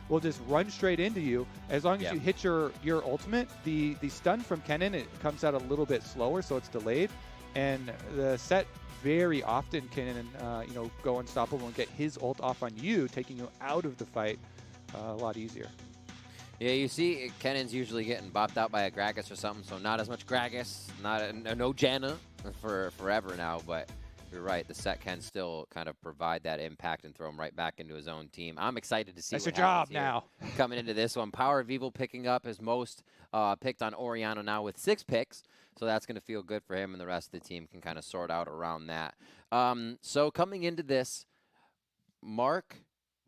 will just run straight into you. As long as you hit your ultimate, the stun from Kennen, it comes out a little bit slower, so it's delayed. And the Sett very often can go unstoppable and get his ult off on you, taking you out of the fight a lot easier. Yeah, you see, Kennen's usually getting bopped out by a Gragas or something, so not as much Gragas, no Janna for forever now, but you're right, the Sett can still kind of provide that impact and throw him right back into his own team. I'm excited to see That's what your job happens here now. coming into this one. PowerOfEvil picking up his most picked on Orianna now with 6 picks, so that's going to feel good for him, and the rest of the team can kind of sort out around that. So coming into this, Mark,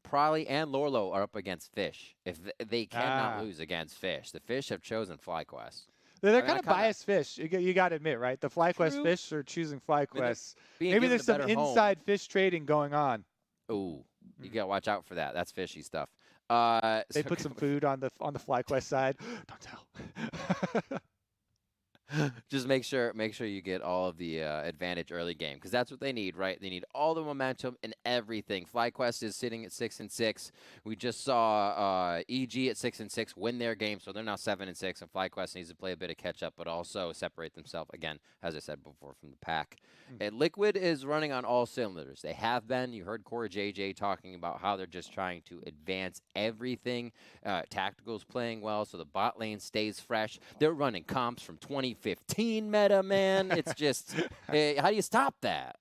Prolly, and Lorlo are up against Fish. If they cannot lose against Fish. The Fish have chosen FlyQuest. They're kind of biased Fish. You got to admit, right? The FlyQuest Fish are choosing FlyQuest. Maybe there's some inside Fish trading going on. Ooh, you got to watch out for that. That's fishy stuff. They put some food on the FlyQuest side. Don't tell. Just make sure you get all of the advantage early game, because that's what they need, right? They need all the momentum and everything. FlyQuest is sitting at 6-6. We just saw EG at 6-6 win their game, so they're now 7-6. And FlyQuest needs to play a bit of catch up, but also separate themselves again, as I said before, from the pack. And Liquid is running on all cylinders. They have been. You heard CoreJJ talking about how they're just trying to advance everything. Tactical's playing well, so the bot lane stays fresh. They're running comps from 2015 meta, man. It's just, how do you stop that?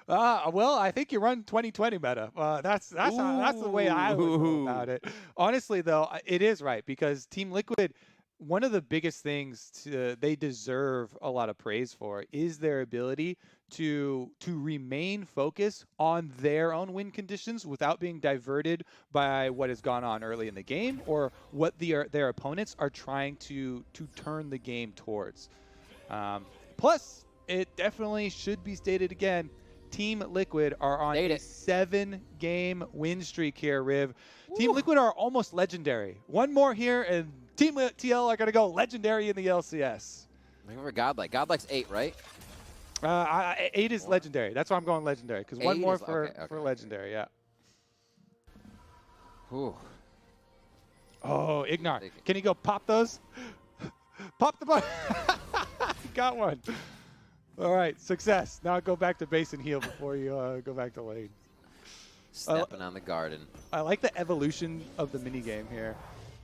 Well, I think you run 2020 meta. That's the way I would go about it. Honestly, though, it is right, because Team Liquid, one of the biggest things they deserve a lot of praise for is their ability to remain focused on their own win conditions without being diverted by what has gone on early in the game or what their opponents are trying to turn the game towards. Plus, it definitely should be stated again, Team Liquid are on a 7-game win streak here, Riv. Woo. Team Liquid are almost legendary. One more here, and Team TL are going to go legendary in the LCS. Remember Godlike. Godlike's 8, right? 8 is legendary. That's why I'm going legendary, because one more for legendary, yeah. Whew. Oh, IgNar. Can you go pop those? Pop the button. Got one. All right, success. Now go back to base and heal before you go back to lane. Stepping on the garden. I like the evolution of the minigame here.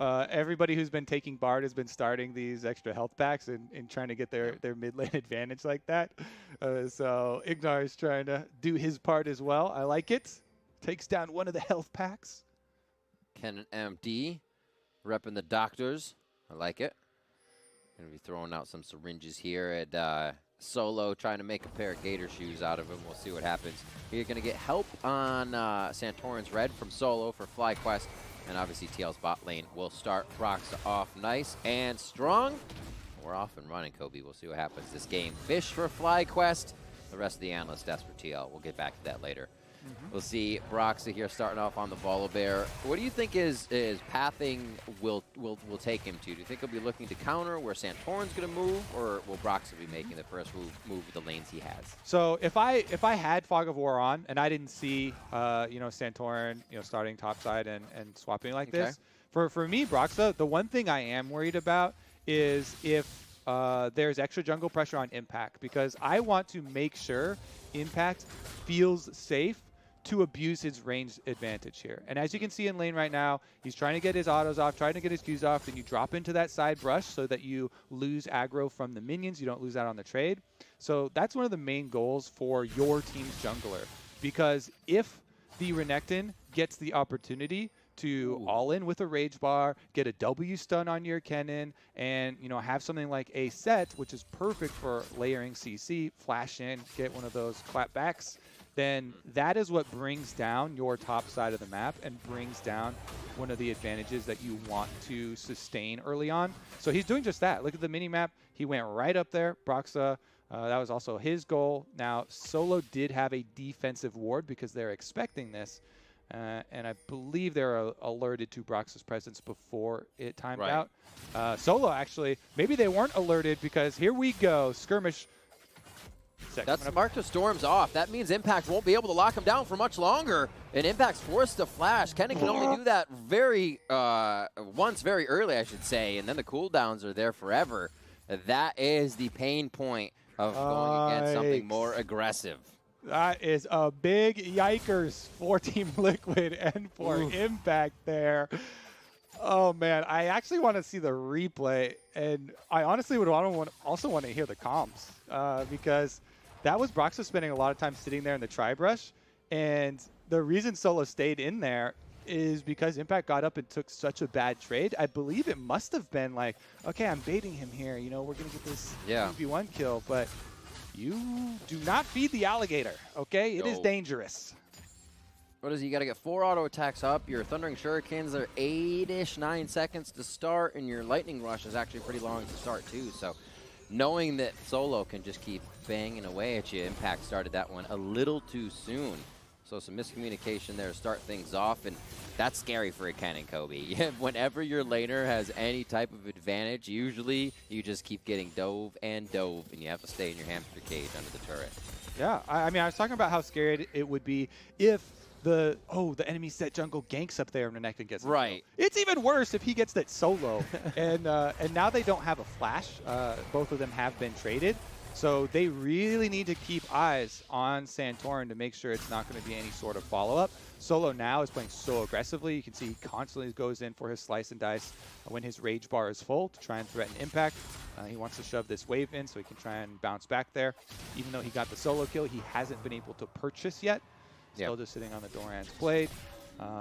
Everybody who's been taking Bard has been starting these extra health packs and trying to get their mid lane advantage like that. So IgNar is trying to do his part as well. I like it. Takes down one of the health packs. Kennen MD repping the doctors. I like it. Going to be throwing out some syringes here at Solo, trying to make a pair of gator shoes out of him. We'll see what happens. You're going to get help on Santorin's red from Solo for FlyQuest. And obviously TL's bot lane will start Broxah off nice and strong. We're off and running, Kobe. We'll see what happens this game. Fish for FlyQuest. The rest of the analysts desk for TL. We'll get back to that later. We'll see Broxah here starting off on the Volibear. What do you think is pathing will take him to? Do you think he'll be looking to counter where Santorin's going to move, or will Broxah be making the first move with the lanes he has? So if I had Fog of War on and I didn't see Santorin starting topside and swapping like this, for me Broxah, the one thing I am worried about is if there's extra jungle pressure on Impact, because I want to make sure Impact feels safe to abuse his range advantage here. And as you can see in lane right now, he's trying to get his autos off, trying to get his Qs off, then you drop into that side brush so that you lose aggro from the minions. You don't lose out on the trade. So that's one of the main goals for your team's jungler, because if the Renekton gets the opportunity to all in with a rage bar, get a W stun on your Kennen, and have something like a Sett, which is perfect for layering CC, flash in, get one of those clapbacks, then that is what brings down your top side of the map and brings down one of the advantages that you want to sustain early on. So he's doing just that. Look at the mini map. He went right up there. Broxah, that was also his goal. Now, Solo did have a defensive ward because they're expecting this. And I believe they're alerted to Broxah's presence before it timed out. Solo, actually, maybe they weren't alerted, because here we go. Skirmish Sett That's coming up. Mark the Storm's off. That means Impact won't be able to lock him down for much longer. And Impact's forced to flash. Kennen can only do that once very early, I should say. And then the cooldowns are there forever. That is the pain point of going against something more aggressive. That is a big yikers for Team Liquid and for Impact there. Oh, man. I actually want to see the replay. And I honestly would also want to hear the comms because that was Broxah spending a lot of time sitting there in the tri-brush. And the reason Solo stayed in there is because Impact got up and took such a bad trade. I believe it must have been like, okay, I'm baiting him here. You know, we're going to get this 2v1 kill. But you do not feed the alligator, okay? It is dangerous. What is it? You got to get 4 auto attacks up. Your Thundering Shurikens are 8-ish, 9 seconds to start, and your Lightning Rush is actually pretty long to start too. So knowing that Solo can just keep banging away at you, Impact started that one a little too soon. So some miscommunication there to start things off, and that's scary for a Kennen, Kobe. Whenever your laner has any type of advantage, usually you just keep getting dove, and you have to stay in your hamster cage under the turret. Yeah, I mean, I was talking about how scary it would be if the enemy Sett jungle ganks up there and Renekton gets him. Right. It's even worse if he gets that solo. and now they don't have a flash. Both of them have been traded. So they really need to keep eyes on Santorin to make sure it's not going to be any sort of follow-up. Solo now is playing so aggressively. You can see he constantly goes in for his slice and dice when his rage bar is full to try and threaten Impact. He wants to shove this wave in so he can try and bounce back there. Even though he got the solo kill, he hasn't been able to purchase yet. Still just sitting on the Doran's blade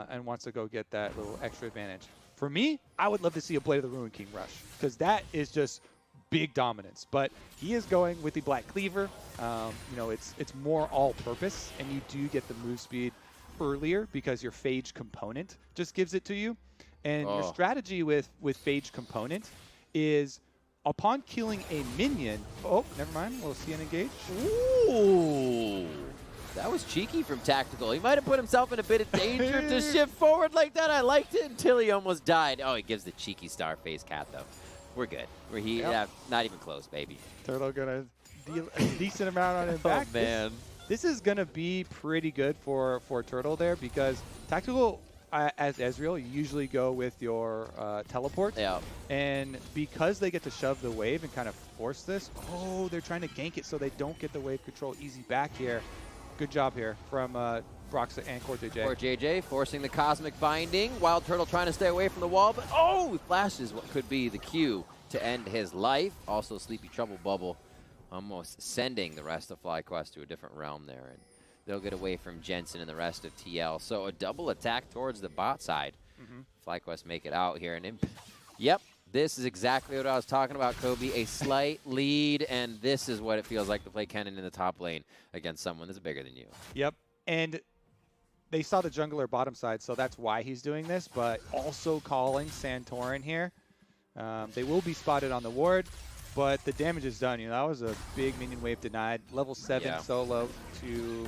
and wants to go get that little extra advantage. For me, I would love to see a Blade of the Ruin King rush because that is just big dominance, but he is going with the Black Cleaver. You know, it's more all-purpose, and you do get the move speed earlier because your Phage component just gives it to you. And your strategy with Phage component is upon killing a minion. Oh, never mind. We'll see an engage. Ooh. That was cheeky from Tactical. He might have put himself in a bit of danger to shift forward like that. I liked it until he almost died. Oh, he gives the cheeky star face cat, though. We're good. Not even close, baby. Turtle gonna deal a decent amount on him back. Oh, man. This is gonna be pretty good for Turtle there because Tactical, as Ezreal, you usually go with your teleport. Yeah. And because they get to shove the wave and kind of force this, they're trying to gank it so they don't get the wave control easy back here. Good job here from Broxah and CoreJJ. CoreJJ forcing the Cosmic Binding. WildTurtle trying to stay away from the wall, but he flashes what could be the Q to end his life. Also Sleepy Trouble Bubble almost sending the rest of FlyQuest to a different realm there. And they'll get away from Jensen and the rest of TL. So a double attack towards the bot side. FlyQuest make it out here. And yep, this is exactly what I was talking about, Kobe. A slight lead, and this is what it feels like to play Kennen in the top lane against someone that's bigger than you. Yep, and they saw the jungler bottom side, so that's why he's doing this, but also calling Santorin here. They will be spotted on the ward, but the damage is done. You know, that was a big minion wave denied. Level 7 solo to...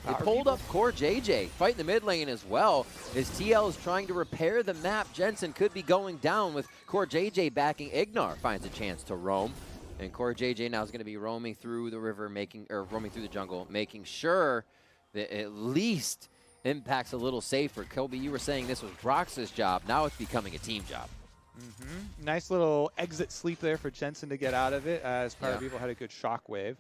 They pulled up CoreJJ, fighting the mid lane as well. As TL is trying to repair the map, Jensen could be going down with CoreJJ backing IgNar. Finds a chance to roam. And CoreJJ now is going to be roaming through the river, roaming through the jungle, making sure that at least Impact's a little safer. Kobe, you were saying this was Broxah's job. Now it's becoming a team job. Nice little exit sleep there for Jensen to get out of it, as PowerOfEvil had a good shockwave.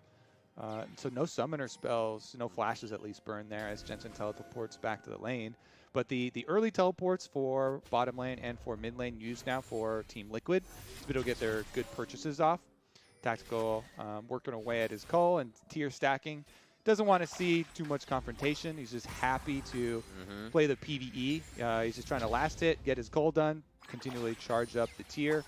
So no summoner spells, no flashes at least burn there as Jensen teleports back to the lane. But the early teleports for bottom lane and for mid lane used now for Team Liquid to be able to get their good purchases off. Tactical working away at his call and tier stacking. Doesn't want to see too much confrontation. He's just happy to play the PvE. He's just trying to last hit, get his goal done, continually charge up the tier.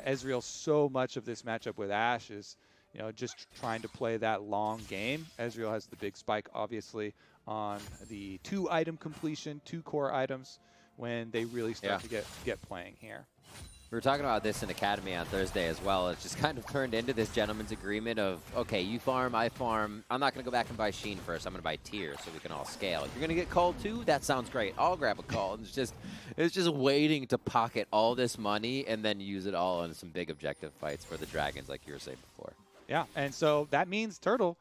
Ezreal, so much of this matchup with Ashe is, you know, just trying to play that long game. Ezreal has the big spike, obviously, on the 2-item completion, 2 core items, when they really start to get playing here. We were talking about this in Academy on Thursday as well. It's just kind of turned into this gentleman's agreement of, okay, you farm, I farm. I'm not going to go back and buy Sheen first. I'm going to buy tier so we can all scale. If you're going to get called too, that sounds great. I'll grab a call. It's just waiting to pocket all this money and then use it all in some big objective fights for the Dragons, like you were saying before. Yeah, and so that means Turtle,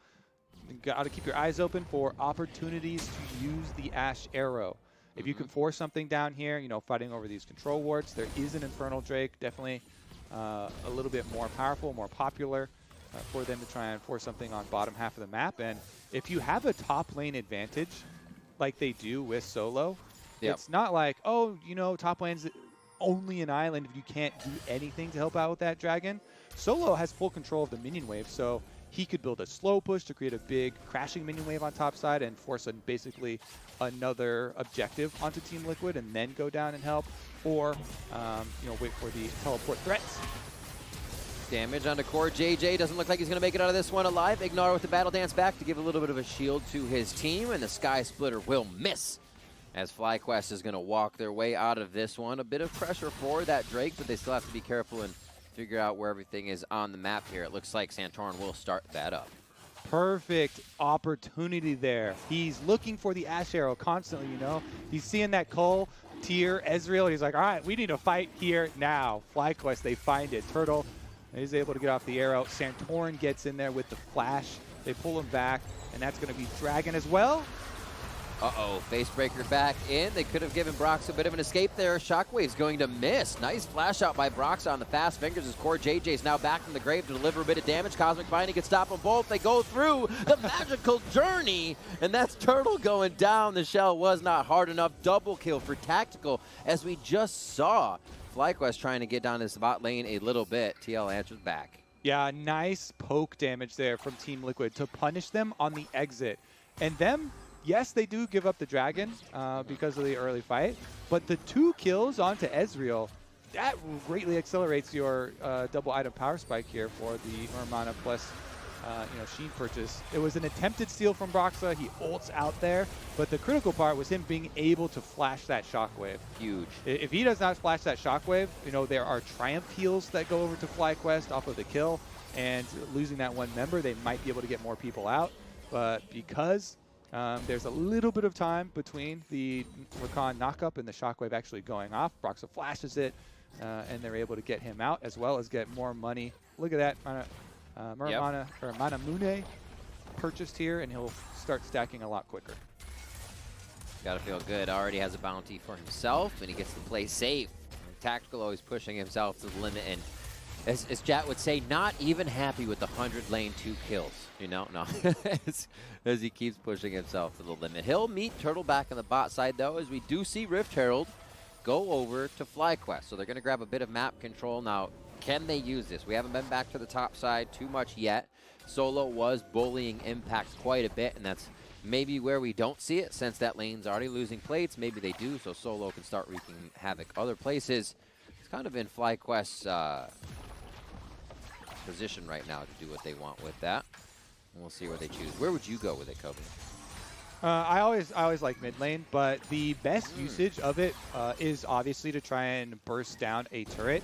You got to keep your eyes open for opportunities to use the Ashe arrow. If you can force something down here, you know, fighting over these control wards, there is an Infernal Drake, definitely a little bit more powerful, more popular for them to try and force something on bottom half of the map. And if you have a top lane advantage, like they do with Solo, it's not like, oh, you know, top lane's only an island if you can't do anything to help out with that dragon. Solo has full control of the minion wave, so he could build a slow push to create a big crashing minion wave on top side and force basically another objective onto Team Liquid and then go down and help, or you know, wait for the teleport threats. Damage onto CoreJJ. Doesn't look like he's going to make it out of this one alive. IgNar with the battle dance back to give a little bit of a shield to his team, and the Sky Splitter will miss as FlyQuest is going to walk their way out of this one. A bit of pressure for that Drake, but they still have to be careful and figure out where everything is on the map here. It looks like Santorin will start that up. Perfect opportunity there. He's looking for the Ashe arrow constantly, you know. He's seeing that Cole tier Ezreal. He's like, all right, we need to fight here now. FlyQuest, they find it. Turtle is able to get off the arrow. Santorin gets in there with the flash. They pull him back, and that's going to be Dragon as well. Uh-oh, Facebreaker back in. They could have given Broxah a bit of an escape there. Shockwave's going to miss. Nice flash out by Broxah on the fast fingers as CoreJJ is now back from the grave to deliver a bit of damage. Cosmic Binding can stop them both. They go through the magical journey, and that's Turtle going down. The shell was not hard enough. Double kill for Tactical, as we just saw. FlyQuest trying to get down his bot lane a little bit. TL answers back. Yeah, nice poke damage there from Team Liquid to punish them on the exit. And them, yes, they do give up the dragon because of the early fight, but the 2 kills onto Ezreal, that greatly accelerates your double item power spike here for the Orianna plus you know, Sheen purchase. It was an attempted steal from Broxah. He ults out there, but the critical part was him being able to flash that shockwave. Huge. If he does not flash that shockwave, you know, there are triumph heals that go over to FlyQuest off of the kill, and losing that one member, they might be able to get more people out. But because there's a little bit of time between the Rakan knockup and the shockwave actually going off, Broxah flashes it, and they're able to get him out as well as get more money. Look at that. Manamune purchased here, and he'll start stacking a lot quicker. Gotta feel good. Already has a bounty for himself, and he gets to play safe. Tactical always pushing himself to the limit, and as Jat would say, not even happy with the 100 lane 2 kills. You know, no, as he keeps pushing himself to the limit. He'll meet Turtle back on the bot side, though, as we do see Rift Herald go over to FlyQuest. So they're going to grab a bit of map control now. Can they use this? We haven't been back to the top side too much yet. Solo was bullying Impact quite a bit, and that's maybe where we don't see it, since that lane's already losing plates. Maybe they do, so Solo can start wreaking havoc other places. It's kind of in FlyQuest's position right now to do what they want with that. And we'll see where they choose. Where would you go with it, Kobe? I always like mid lane, but the best usage of it is obviously to try and burst down a turret.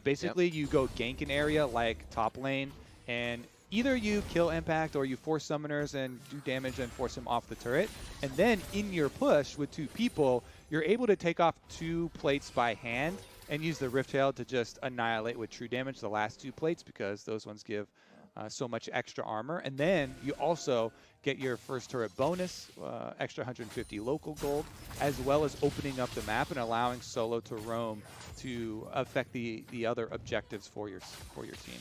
Basically, you go gank an area like top lane, and either you kill Impact or you force summoners and do damage and force him off the turret. And then in your push with 2 people, you're able to take off 2 plates by hand and use the Rift Herald to just annihilate with true damage the last 2 plates, because those ones give so much extra armor. And then you also get your first turret bonus, extra 150 local gold, as well as opening up the map and allowing Solo to roam to affect the other objectives for your team.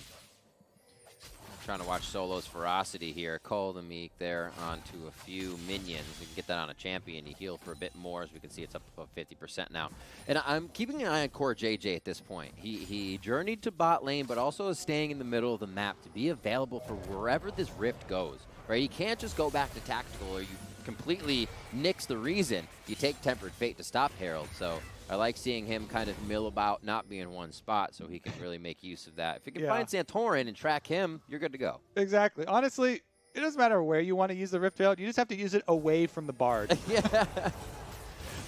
Trying to watch Solo's ferocity here. Cole the Meek there onto a few minions. We can get that on a champion. He healed for a bit more, as we can see it's up above 50% now. And I'm keeping an eye on CoreJJ at this point. He journeyed to bot lane, but also is staying in the middle of the map to be available for wherever this rift goes. Right? You can't just go back to tactical, or you completely nix the reason. You take Tempered Fate to stop Herald. So I like seeing him kind of mill about, not be in one spot, so he can really make use of that. If you can find Santorin and track him, you're good to go. Exactly. Honestly, it doesn't matter where you want to use the Rift Herald. You just have to use it away from the Bard. Yeah.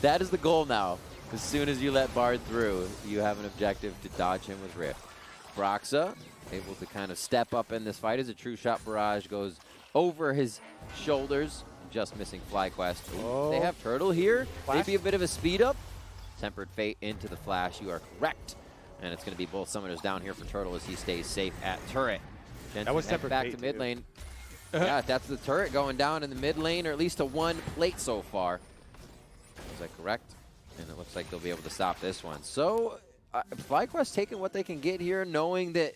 That is the goal now. As soon as you let Bard through, you have an objective to dodge him with Rift. Broxah able to kind of step up in this fight as a true shot barrage goes over his shoulders, just missing FlyQuest. They have Turtle here. Maybe a bit of a speed up. Tempered Fate into the flash. You are correct. And it's going to be both summoners down here for Turtle as he stays safe at turret. Jensen that was Tempered back Fate to mid lane. Yeah, that's the turret going down in the mid lane, or at least a 1 plate so far. Is that correct? And it looks like they'll be able to stop this one. So, FlyQuest taking what they can get here, knowing that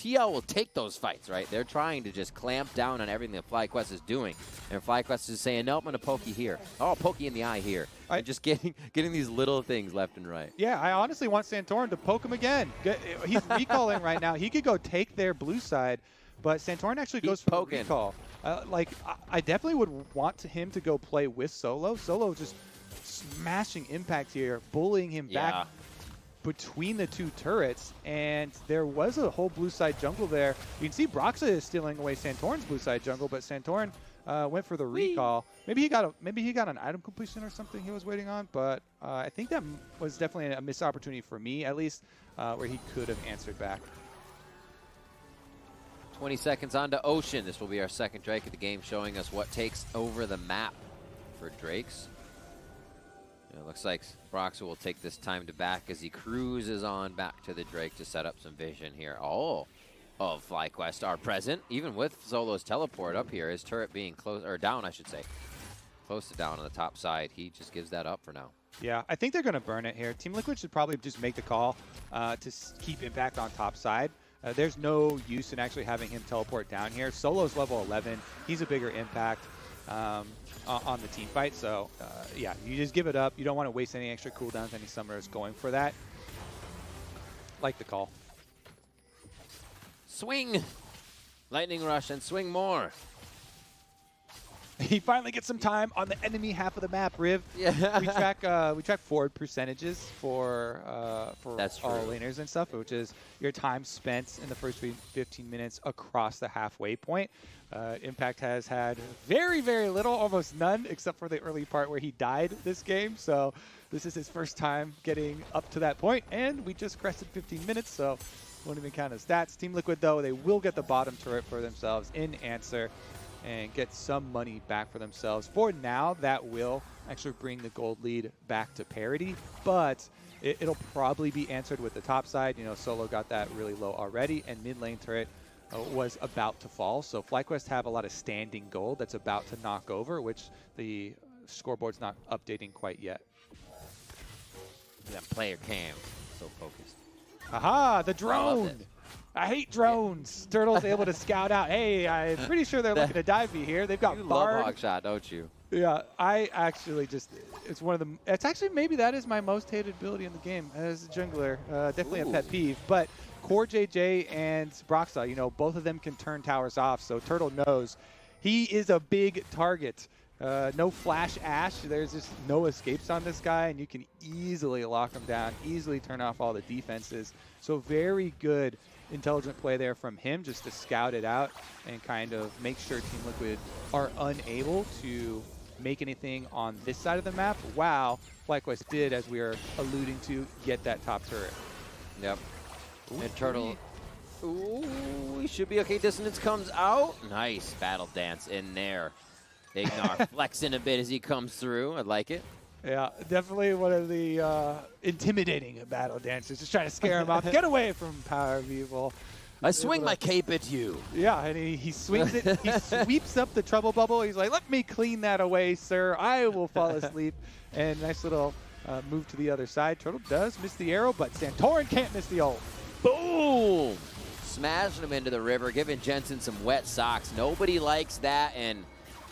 TL will take those fights, right? They're trying to just clamp down on everything that FlyQuest is doing. And FlyQuest is saying, nope, I'm going to poke you here. Oh, I'll poke you in the eye here. And just getting these little things left and right. Yeah, I honestly want Santorin to poke him again. He's recalling right now. He could go take their blue side, but Santorin actually goes for the recall. I definitely would want him to go play with Solo. Solo just smashing impact here, bullying him back between the two turrets, and there was a whole blue side jungle there. You can see Broxah is stealing away Santorin's blue side jungle, but Santorin went for the recall. Maybe he got an item completion or something he was waiting on, but I think that was definitely a missed opportunity for me, at least, where he could have answered back. 20 seconds on to Ocean. This will be our second Drake of the game, showing us what takes over the map for Drakes. It looks like Broxah will take this time to back as he cruises on back to the Drake to set up some vision here. All of FlyQuest are present, even with Solo's teleport up here. His turret being close, or down, I should say. Close to down on the top side. He just gives that up for now. Yeah, I think they're going to burn it here. Team Liquid should probably just make the call to keep impact on top side. There's no use in actually having him teleport down here. Solo's level 11. He's a bigger impact on the team fight. So, yeah, you just give it up. You don't want to waste any extra cooldowns. Any summoners going for that. Like the call. Swing! Lightning Rush and swing more. He finally gets some time on the enemy half of the map, Riv. Yeah. we track forward percentages for all laners and stuff, which is your time spent in the first 15 minutes across the halfway point. Impact has had very, very little, almost none, except for the early part where he died this game. So this is his first time getting up to that point, and we just crested 15 minutes, so won't even count as stats. Team Liquid, though, they will get the bottom turret for themselves in answer and get some money back for themselves. For now, that will actually bring the gold lead back to parity, but it'll probably be answered with the top side. You know, Solo got that really low already, and mid lane turret was about to fall. So FlyQuest have a lot of standing gold that's about to knock over, which the scoreboard's not updating quite yet. That player cam, so focused. Aha, the drone! I hate drones. Turtle's able to scout out. Hey, I'm pretty sure they're looking to dive me here. They've got You Bard. love Hogshot, don't you? Yeah, I actually just, it's one of the, it's actually maybe that is my most hated ability in the game as a jungler. Definitely a pet peeve. But CoreJJ and Broxah, you know, both of them can turn towers off. So Turtle knows he is a big target. No flash Ashe. There's just no escapes on this guy, and you can easily lock him down, easily turn off all the defenses. So very good intelligent play there from him, just to scout it out and kind of make sure Team Liquid are unable to make anything on this side of the map. Wow, FlyQuest did, as we were alluding to, get that top turret. Yep. Ooh, and Turtle, ooh, he should be okay. Dissonance comes out. Nice battle dance in there. IgNar flexing a bit as he comes through. I like it. Yeah, definitely one of the intimidating battle dances. Just trying to scare him off. Get away from PowerOfEvil. I swing my cape at you. Yeah, and he swings it. He sweeps up the trouble bubble. He's like, let me clean that away, sir. I will fall asleep. And nice little move to the other side. Turtle does miss the arrow, but Santorin can't miss the ult. Boom! Smashing him into the river, giving Jensen some wet socks. Nobody likes that, and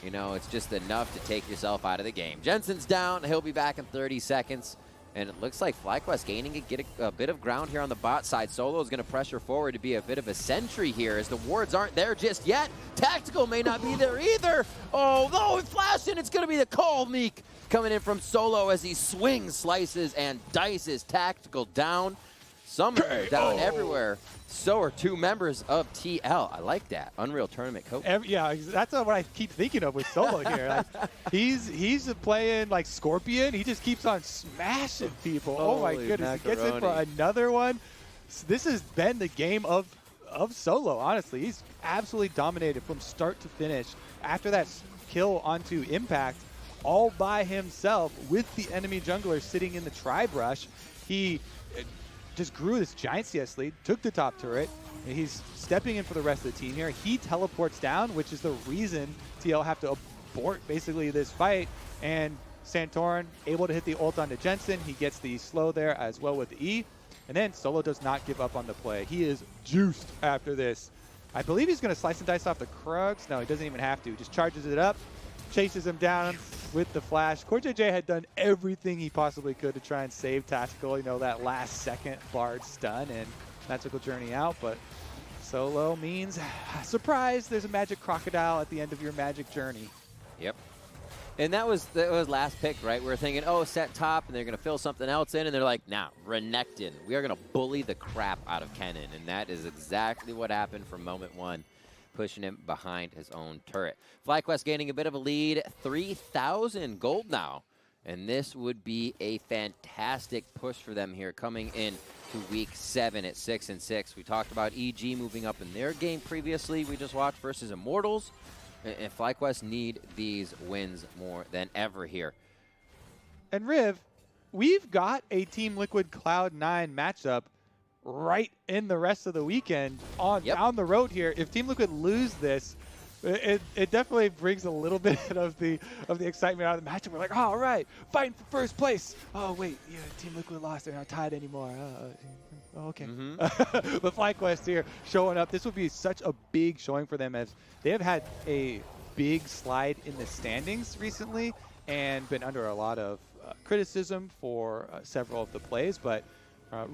you know, it's just enough to take yourself out of the game. Jensen's down. He'll be back in 30 seconds. And it looks like FlyQuest gaining a bit of ground here on the bot side. Solo is going to pressure forward to be a bit of a sentry here as the wards aren't there just yet. Tactical may not be there either. Oh, no, it flashed in. It's going to be the call, Meek, coming in from Solo as he swings, slices, and dices Tactical down. Some down everywhere. So are two members of TL. I like that. Unreal Tournament coach. Yeah, that's what I keep thinking of with Solo here. Like, he's playing like Scorpion. He just keeps on smashing people. Holy oh my goodness, macaroni. He gets in for another one. So this has been the game of Solo, honestly. He's absolutely dominated from start to finish. After that kill onto Impact, all by himself with the enemy jungler sitting in the tri-brush, he just grew this giant CS lead, took the top turret, He's stepping in for the rest of the team here. He teleports down, which is the reason TL have to abort basically this fight. And Santorin able to hit the ult onto Jensen. He gets the slow there as well with the E. And then Solo does not give up on the play. He is juiced after this. I believe he's going to slice and dice off the Krugs. No, he doesn't even have to. He just charges it up, chases him down with the flash. CoreJJ had done everything he possibly could to try and save Tactical, you know, that last second Bard stun and Magical Journey out. But Solo means, surprise, there's a magic crocodile at the end of your magic journey. Yep. And that was last pick, right? We were thinking, oh, Sett top, and they're going to fill something else in. And they're like, nah, Renekton. We are going to bully the crap out of Kennen. And that is exactly what happened from moment one, pushing him behind his own turret. FlyQuest gaining a bit of a lead, 3,000 gold now. And this would be a fantastic push for them here coming in to week 7 at 6-6. We talked about EG moving up in their game previously. We just watched versus Immortals. And FlyQuest need these wins more than ever here. And Riv, we've got a Team Liquid Cloud9 matchup right in the rest of the weekend on down the road here. If Team Liquid lose this, it definitely brings a little bit of the excitement out of the matchup. We're like, oh, all right, fighting for first place. Oh wait, yeah, Team Liquid lost. They're not tied anymore. Okay. But FlyQuest here showing up. This would be such a big showing for them as they have had a big slide in the standings recently and been under a lot of criticism for several of the plays, but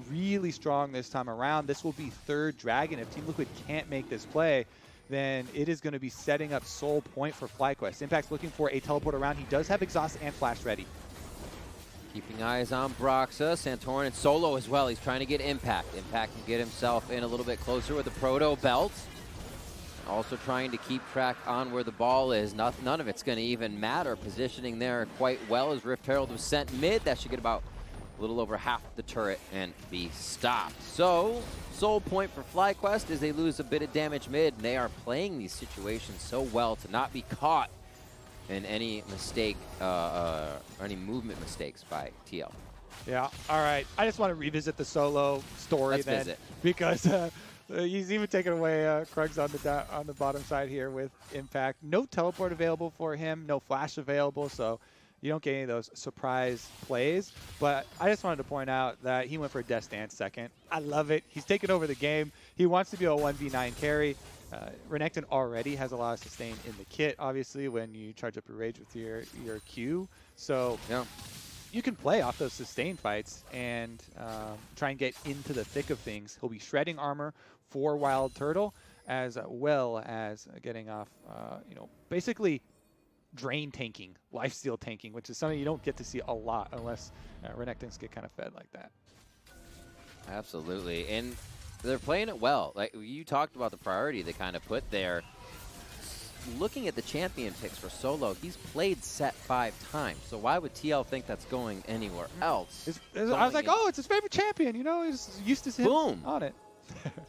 really strong this time around. This will be third Dragon. If Team Liquid can't make this play, then it is going to be setting up Soul Point for FlyQuest. Impact's looking for a teleport around. He does have Exhaust and Flash ready. Keeping eyes on Broxah, Santorin, and Solo as well. He's trying to get Impact. Impact can get himself in a little bit closer with the Proto Belt. Also trying to keep track on where the ball is. None of it's going to even matter. Positioning there quite well as Rift Herald was sent mid. That should get about a little over half the turret and be stopped. So, Soul Point for FlyQuest as they lose a bit of damage mid. And they are playing these situations so well to not be caught in any mistake or any movement mistakes by TL. Yeah, all right. I just want to revisit the Solo story because he's even taken away Krugs on the bottom side here with Impact. No teleport available for him, no flash available, so you don't get any of those surprise plays. But I just wanted to point out that he went for a Death Dance second. I love it. He's taken over the game. He wants to be a 1v9 carry. Renekton already has a lot of sustain in the kit, obviously, when you charge up your rage with your Q. So you can play off those sustain fights and try and get into the thick of things. He'll be shredding armor for WildTurtle, as well as getting off, basically drain tanking, lifesteal tanking, which is something you don't get to see a lot unless Renektons get kind of fed like that. Absolutely. And they're playing it well. Like you talked about the priority they kind of put there. Looking at the champion picks for Solo, he's played Sett 5 times. So why would TL think that's going anywhere else? I was like, oh, it's his favorite champion. You know, he's used to him on it.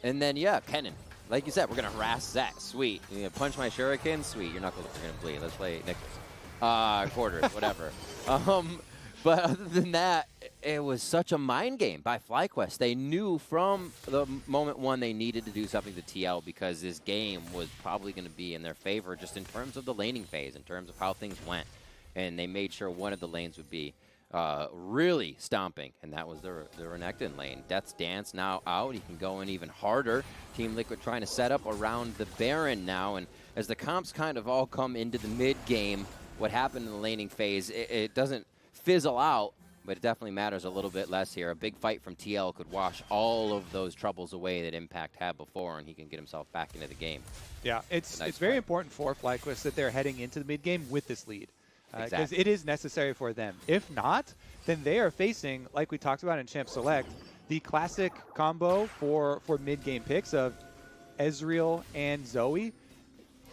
And then, yeah, Kennen. Like you said, we're going to harass Sett. Sweet. You're going to punch my shuriken? Sweet. Your knuckles are going to bleed. Let's play Nicholas. Quarters, whatever. But other than that, it was such a mind game by FlyQuest. They knew from the moment one they needed to do something to TL because this game was probably going to be in their favor just in terms of the laning phase, in terms of how things went. And they made sure one of the lanes would be really stomping, and that was the Renekton lane. Death's Dance now out. He can go in even harder. Team Liquid trying to set up around the Baron now, and as the comps kind of all come into the mid-game, what happened in the laning phase, it doesn't fizzle out, but it definitely matters a little bit less here. A big fight from TL could wash all of those troubles away that Impact had before, and he can get himself back into the game. Yeah, it's very important for FlyQuest that they're heading into the mid-game with this lead. Because it is necessary for them. If not, then they are facing, like we talked about in Champ Select, the classic combo for mid-game picks of Ezreal and Zoe.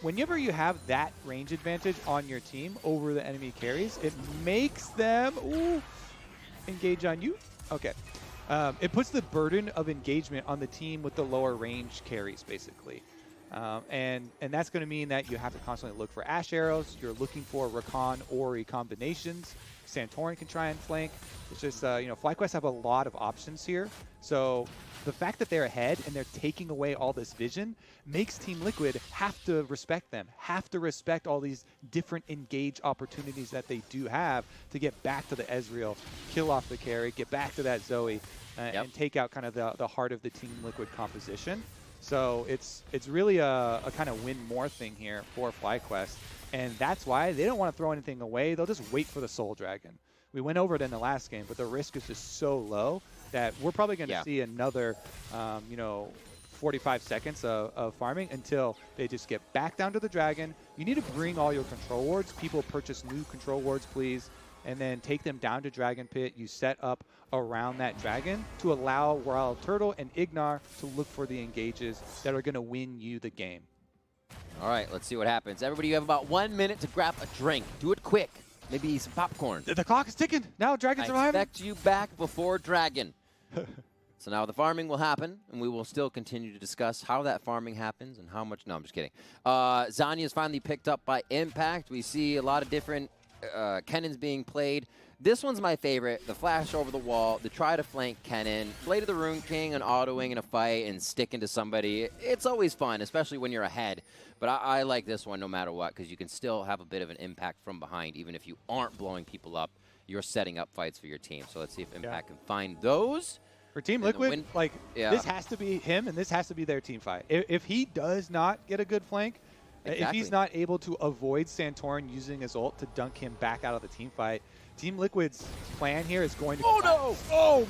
Whenever you have that range advantage on your team over the enemy carries, it makes them engage on you. Okay. It puts the burden of engagement on the team with the lower range carries, basically. And that's going to mean that you have to constantly look for Ashe arrows. You're looking for Rakan Ori combinations. Santorin can try and flank. It's just, you know, FlyQuest have a lot of options here. So the fact that they're ahead and they're taking away all this vision makes Team Liquid have to respect them, have to respect all these different engage opportunities that they do have to get back to the Ezreal, kill off the carry, get back to that Zoe, and take out kind of the heart of the Team Liquid composition. So it's really a kind of win more thing here for FlyQuest. And that's why they don't want to throw anything away. They'll just wait for the Soul Dragon. We went over it in the last game, but the risk is just so low that we're probably going to see another, you know, 45 seconds of farming until they just get back down to the dragon. You need to bring all your control wards. People purchase new control wards, please, and then take them down to Dragon Pit. You set up around that dragon to allow WildTurtle and IgNar to look for the engages that are going to win you the game. All right, let's see what happens. Everybody, you have about 1 minute to grab a drink. Do it quick. Maybe some popcorn. The clock is ticking. Now Dragon's arriving. I expect you back before Dragon. So now the farming will happen, and we will still continue to discuss how that farming happens and how much. No, I'm just kidding. Zanya is finally picked up by Impact. We see a lot of different Kennens being played. This one's my favorite. The flash over the wall, the try to flank Kennen, Blade of the Rune King and autoing in a fight and sticking to somebody. It's always fun, especially when you're ahead. But I like this one no matter what, because you can still have a bit of an impact from behind. Even if you aren't blowing people up, you're setting up fights for your team. So let's see if Impact can find those. For Team Liquid, like, this has to be him, and this has to be their team fight. If he does not get a good flank, if he's not able to avoid Santorin using his ult to dunk him back out of the team fight, Team Liquid's plan here is going to... Oh, no! Oh!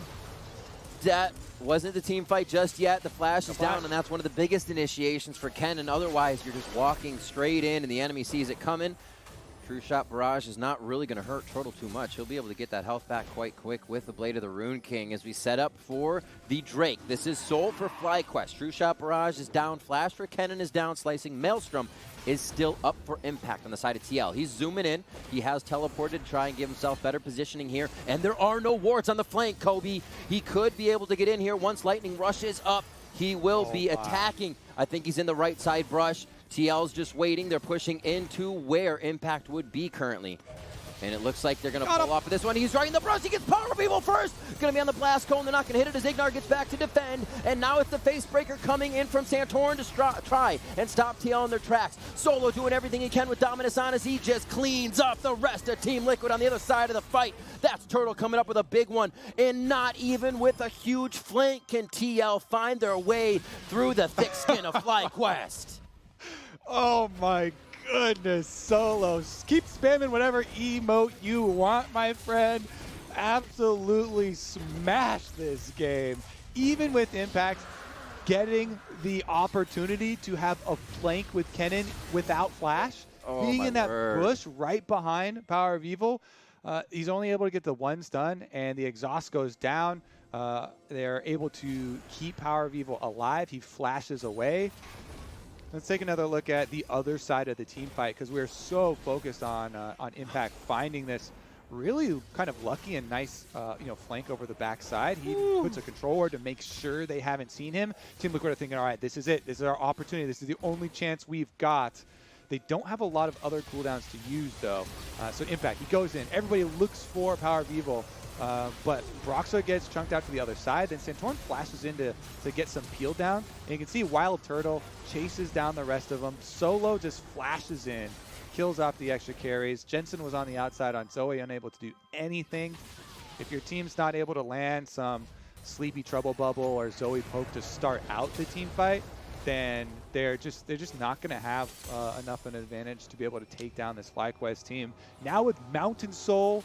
That wasn't the team fight just yet. The flash is down, and that's one of the biggest initiations for Kennen. Otherwise, you're just walking straight in, and the enemy sees it coming. True Shot Barrage is not really going to hurt Turtle too much. He'll be able to get that health back quite quick with the Blade of the Rune King as we set up for the Drake. This is sold for FlyQuest. True Shot Barrage is down. Flash for Kennen is down. Slicing Maelstrom is still up for Impact on the side of TL. He's zooming in. He has teleported to try and give himself better positioning here. And there are no wards on the flank, Kobe. He could be able to get in here once Lightning rushes up. He will be attacking. I think he's in the right side brush. TL's just waiting. They're pushing into where Impact would be currently. And it looks like they're going to pull off of this one. He's right in the brush. He gets PowerOfEvil first. Going to be on the blast cone. They're not going to hit it as IgNar gets back to defend. And now it's the face breaker coming in from Santorin to try and stop TL in their tracks. Solo doing everything he can with Dominus on as he just cleans up the rest of Team Liquid on the other side of the fight. That's Turtle coming up with a big one. And not even with a huge flank can TL find their way through the thick skin of FlyQuest. Oh my goodness, Solo. Keep spamming whatever emote you want, my friend. Absolutely smash this game. Even with Impact getting the opportunity to have a flank with Kennen without flash, being in that bush right behind PowerOfEvil, he's only able to get the one stun, and the exhaust goes down. They're able to keep PowerOfEvil alive. He flashes away. Let's take another look at the other side of the team fight, because we're so focused on Impact finding this really kind of lucky and nice you know, flank over the backside. He puts a control ward to make sure they haven't seen him. Team Liquid are thinking, all right, this is it. This is our opportunity. This is the only chance we've got. They don't have a lot of other cooldowns to use, though. So Impact, he goes in. Everybody looks for PowerOfEvil. But Broxah gets chunked out to the other side. Then Santorin flashes in to get some peel down. And you can see WildTurtle chases down the rest of them. Solo just flashes in, kills off the extra carries. Jensen was on the outside on Zoe, unable to do anything. If your team's not able to land some Sleepy Trouble Bubble or Zoe Poke to start out the team fight, then they're just not going to have enough of an advantage to be able to take down this FlyQuest team. Now with Mountain Soul,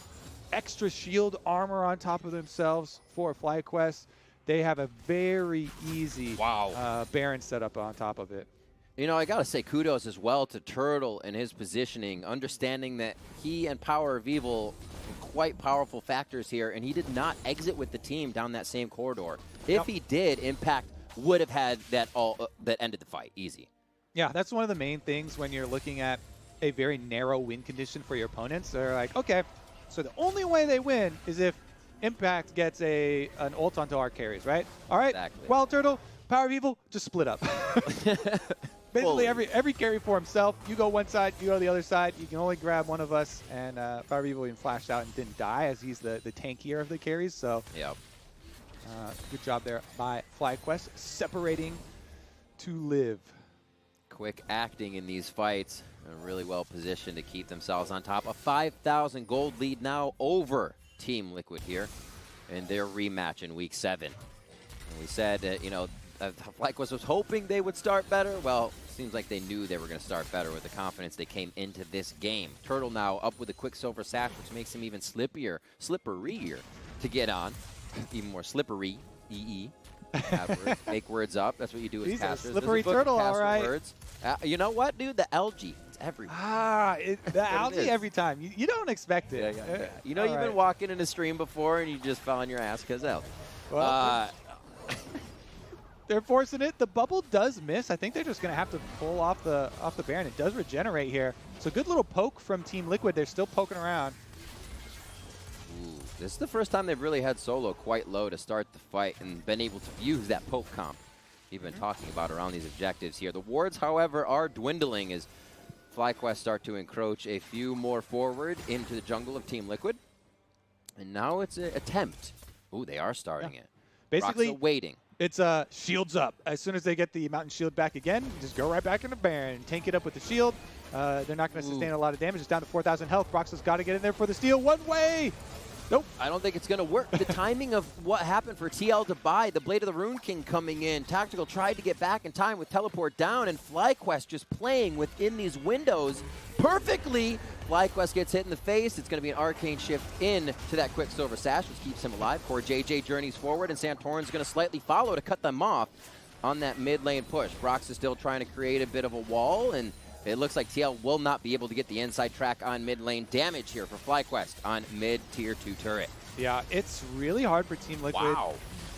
extra shield armor on top of themselves for FlyQuest, they have a very easy Baron setup on top of it. You know, I got to say kudos as well to Turtle and his positioning, understanding that he and PowerOfEvil were quite powerful factors here, and he did not exit with the team down that same corridor. If he did, Impact would have had that that ended the fight easy. Yeah, that's one of the main things when you're looking at a very narrow win condition for your opponents. They're like, okay, so the only way they win is if Impact gets an ult onto our carries, right? All right, WildTurtle, PowerOfEvil, just split up. basically every carry for himself. You go one side, you go the other side. You can only grab one of us, and PowerOfEvil even flashed out and didn't die as he's the tankier of the carries. So yep. Good job there by FlyQuest, separating to live. Quick acting in these fights. Really well positioned to keep themselves on top. A 5,000 gold lead now over Team Liquid here in their rematch in Week 7. And we said that, you know, FlyQuest was hoping they would start better. Well, seems like they knew they were going to start better with the confidence they came into this game. Turtle now up with a Quicksilver Sash, which makes him even slipperier to get on. Even more slippery, EE. Make words up. That's what you do as casters. A slippery turtle, all right. Words. You know what, dude? The algae. It's everywhere. The algae every time. You don't expect it. Yeah. You know, you've been walking in a stream before and you just fell on your ass because algae. Well, they're forcing it. The bubble does miss. I think they're just going to have to pull off the Baron. It does regenerate here. So good little poke from Team Liquid. They're still poking around. Ooh, this is the first time they've really had solo quite low to start the fight and been able to use that poke comp we've been talking about around these objectives here. The wards, however, are dwindling as FlyQuest start to encroach a few more forward into the jungle of Team Liquid. And now it's an attempt. Ooh, they are starting it. Basically, Broxah waiting. It's shields up. As soon as they get the mountain shield back again, just go right back into Baron. Tank it up with the shield. They're not going to sustain a lot of damage. It's down to 4,000 health. Broxah's got to get in there for the steal. One way! Nope. I don't think it's going to work. The timing of what happened for TL to buy, the Blade of the Rune King coming in. Tactical tried to get back in time with teleport down, and FlyQuest just playing within these windows perfectly. FlyQuest gets hit in the face. It's going to be an arcane shift in to that Quicksilver Sash, which keeps him alive. CoreJJ journeys forward, and Santorin's going to slightly follow to cut them off on that mid lane push. Broxah is still trying to create a bit of a wall, and it looks like TL will not be able to get the inside track on mid lane damage here for FlyQuest on mid tier 2 turret. Yeah, it's really hard for Team Liquid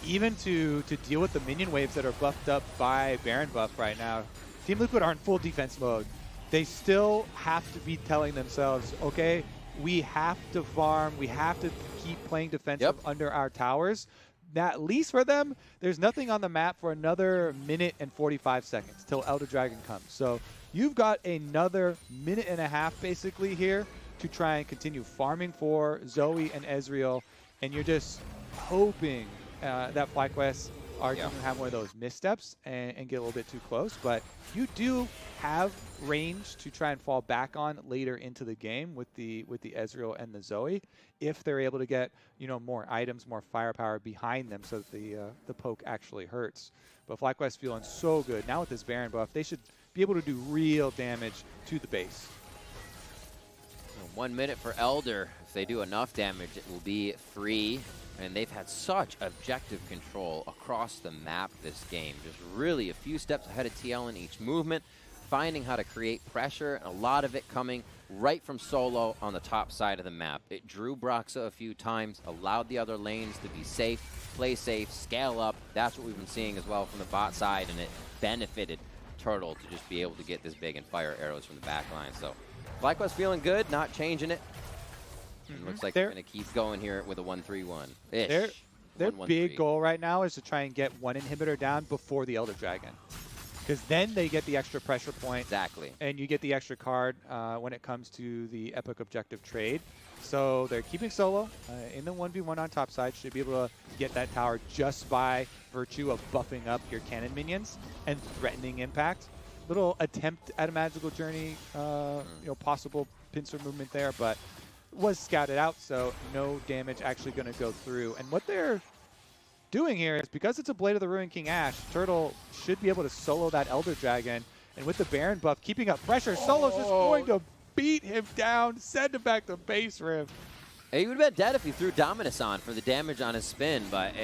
even to deal with the minion waves that are buffed up by Baron buff right now. Team Liquid are in full defense mode. They still have to be telling themselves, okay, we have to farm, we have to keep playing defensive under our towers. At least for them, there's nothing on the map for another minute and 45 seconds till Elder Dragon comes. So you've got another minute and a half basically here to try and continue farming for Zoe and Ezreal, and you're just hoping that FlyQuest are going to have one of those missteps and get a little bit too close. But you do have range to try and fall back on later into the game with the Ezreal and the Zoe, if they're able to get more items, more firepower behind them, so that the poke actually hurts. But FlyQuest feeling so good now with this Baron buff, they should be able to do real damage to the base. 1 minute for Elder. If they do enough damage, it will be free. And they've had such objective control across the map this game. Just really a few steps ahead of TL in each movement, finding how to create pressure, and a lot of it coming right from solo on the top side of the map. It drew Broxah a few times, allowed the other lanes to be safe, play safe, scale up. That's what we've been seeing as well from the bot side, and it benefited Turtle to just be able to get this big and fire arrows from the back line. So FlyQuest feeling good, not changing it. Looks like they're going to keep going here with a 1-3-1-ish. Their big goal right now is to try and get one inhibitor down before the Elder Dragon, because then they get the extra pressure point. Exactly. And you get the extra card when it comes to the Epic Objective trade. So they're keeping solo in the 1v1 on top side. Should be able to get that tower just by virtue of buffing up your cannon minions and threatening impact. Little attempt at a magical journey, possible pincer movement there, but was scouted out, so no damage actually going to go through. And what they're doing here is, because it's a Blade of the Ruined King Ashe, Turtle should be able to solo that Elder Dragon. And with the Baron buff keeping up pressure, Solo's just going to beat him down, send him back to base rim. He would have been dead if he threw Dominus on for the damage on his spin, but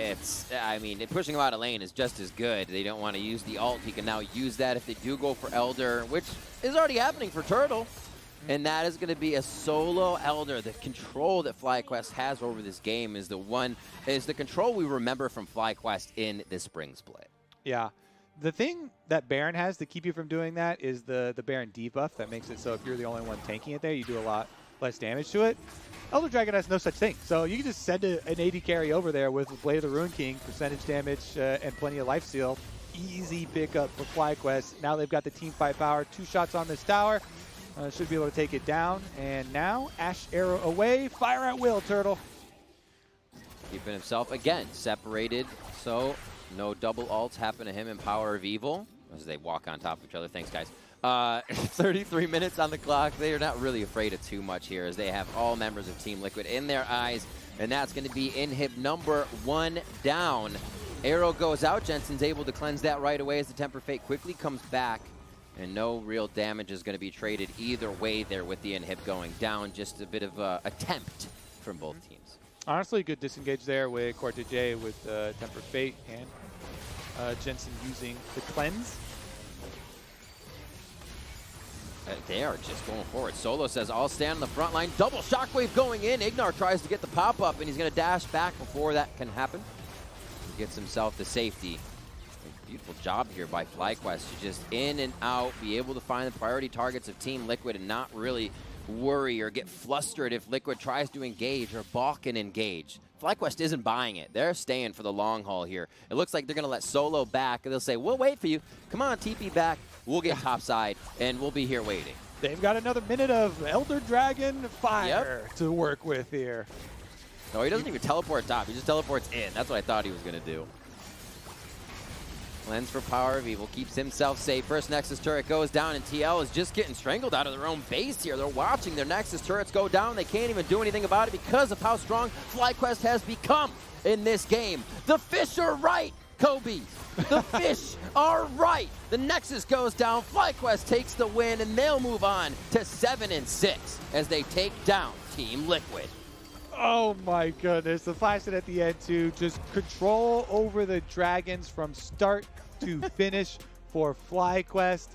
pushing him out of lane is just as good. They don't want to use the ult. He can now use that if they do go for Elder, which is already happening for Turtle. And that is going to be a solo Elder. The control that FlyQuest has over this game is the control we remember from FlyQuest in the spring split. Yeah. The thing that Baron has to keep you from doing that is the Baron debuff that makes it so if you're the only one tanking it there, you do a lot less damage to it. Elder Dragon has no such thing. So you can just send an AD carry over there with Blade of the Rune King, percentage damage, and plenty of life steal, easy pickup for FlyQuest. Now they've got the team fight power. 2 shots on this tower. Should be able to take it down. And now Ashe arrow away. Fire at WildTurtle. Keeping himself, again, separated. So no double ults happen to him in PowerOfEvil as they walk on top of each other. Thanks, guys. 33 minutes on the clock. They are not really afraid of too much here as they have all members of Team Liquid in their eyes. And that's going to be inhib number 1 down. Arrow goes out. Jensen's able to cleanse that right away as the Temper Fate quickly comes back. And no real damage is going to be traded either way there with the inhib going down. Just a bit of an attempt from both teams. Honestly, good disengage there with CoreJJ with Temper Fate and Jensen using the cleanse. They are just going forward. Solo says, I'll stand on the front line. Double shockwave going in. IgNar tries to get the pop-up, and he's going to dash back before that can happen. He gets himself to safety. Beautiful job here by FlyQuest to just in and out, be able to find the priority targets of Team Liquid and not really worry or get flustered if Liquid tries to engage or balk and engage. FlyQuest isn't buying it. They're staying for the long haul here. It looks like they're going to let Solo back, and they'll say, we'll wait for you. Come on, TP back. We'll get topside, and we'll be here waiting. They've got another minute of Elder Dragon fire to work with here. No, he doesn't even teleport top. He just teleports in. That's what I thought he was going to do. Cleanse for PowerOfEvil keeps himself safe. First Nexus turret goes down, and TL is just getting strangled out of their own base here. They're watching their Nexus turrets go down. They can't even do anything about it because of how strong FlyQuest has become in this game. The fish are right, Kobe. The fish are right. The Nexus goes down. FlyQuest takes the win, and they'll move on to 7-6 as they take down Team Liquid. Oh my goodness, the flash at the end too, just control over the dragons from start to finish for FlyQuest.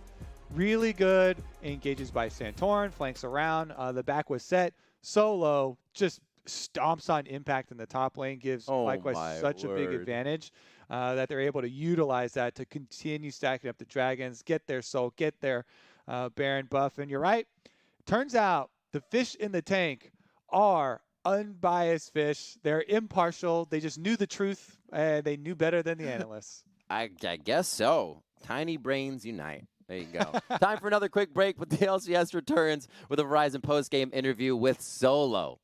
Really good, engages by Santorin, flanks around, the back was Sett. Solo just stomps on impact in the top lane, gives FlyQuest such a big advantage that they're able to utilize that to continue stacking up the dragons, get their soul, get their Baron buff. And you're right, turns out the fish in the tank are unbiased fish. They're impartial. They just knew the truth, and they knew better than the analysts. I guess so. Tiny brains unite. There you go. Time for another quick break, but the LCS returns with a Verizon post-game interview with Solo.